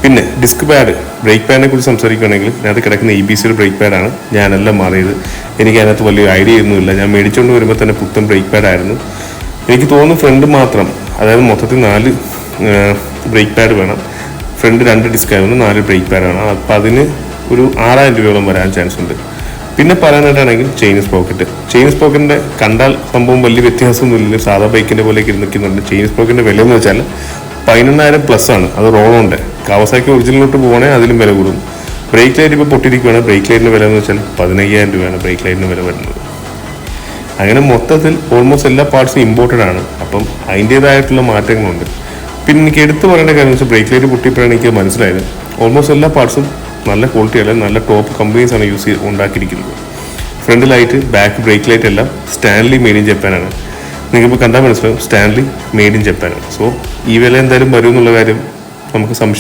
പിന്നെ disk pad, break പാഡിനെ കുറിച്ച് സംസാരിക്കുകയാണെങ്കിൽ അതിനകത്ത് കിടക്കുന്ന EBCയുടെ ബ്രേക്ക് പാഡാണ്. ഞാനെല്ലാം മാറിയത്. എനിക്ക് അതിനകത്ത് വലിയ ഐഡിയ ഒന്നുമില്ല. ഞാൻ മേടിച്ചുകൊണ്ട് വരുമ്പോൾ തന്നെ പുത്തൻ ബ്രേക്ക് പാഡായിരുന്നു. എനിക്ക് തോന്നുന്നു ഫ്രണ്ട് മാത്രം, അതായത് മൊത്തത്തിൽ 4 ബ്രേക്ക് പാഡ് വേണം. ഫ്രണ്ട് 2 ഡിസ്ക് ആയിരുന്നു, 4 ബ്രേക്ക് പാഡാണ്. അപ്പം അതിന് ഒരു 6000 രൂപയോളം വരാൻ ചാൻസ് ഉണ്ട്. പിന്നെ പറയാനായിട്ടാണെങ്കിൽ ചെയിൻ സ്പോക്കറ്റിൻ്റെ കണ്ടാൽ സംഭവം വലിയ വ്യത്യാസമൊന്നുമില്ല, സാധാ ബൈക്കിൻ്റെ പോലെയൊക്കെ നിൽക്കുന്നുണ്ട്. ചെയിൻ സ്പോക്കറ്റിൻ്റെ വില എന്ന് വെച്ചാൽ 11,000+ ആണ്. അത് റോളുണ്ട്. കാവസാക്കി ഒറിജിനലോട്ട് പോകണമെങ്കിൽ അതിലും വില കൂടും. ബ്രേക്ക് ലൈറ്റ് ഇപ്പോൾ പൊട്ടിയിരിക്കുകയാണ്. ബ്രേക്ക് ലൈറ്റിൻ്റെ വില എന്ന് വെച്ചാൽ 15,000 രൂപയാണ് ബ്രേക്ക് ലൈറ്റിന് വില വരുന്നത്. അങ്ങനെ മൊത്തത്തിൽ ഓൾമോസ്റ്റ് എല്ലാ പാർട്സും ഇമ്പോർട്ടഡ് ആണ്. അപ്പം അതിൻ്റേതായിട്ടുള്ള മാറ്റങ്ങളുണ്ട്. പിന്നെ എനിക്ക് എടുത്തു പറയേണ്ട കാര്യം വെച്ചാൽ ബ്രേക്ക് ലൈറ്റ് പൊട്ടിയപ്പോഴാണ് എനിക്ക് മനസ്സിലായത് ഓൾമോസ്റ്റ് എല്ലാ പാർട്സും നല്ല ക്വാളിറ്റിയല്ല, നല്ല ടോപ്പ് കമ്പനീസാണ് ഉണ്ടാക്കിയിരിക്കുന്നത്. Front light, back brake light എല്ലാം സ്റ്റാൻലി മെയ്ഡ് ഇൻ ജപ്പാനാണ്. നിങ്ങൾക്കിപ്പോൾ കണ്ടാൽ മനസ്സിലാവും, സ്റ്റാൻലി മെയ്ഡ് ഇൻ ജപ്പാനാണ്. സോ ഈ വില എന്തായാലും വരും എന്നുള്ള കാര്യം നമുക്ക്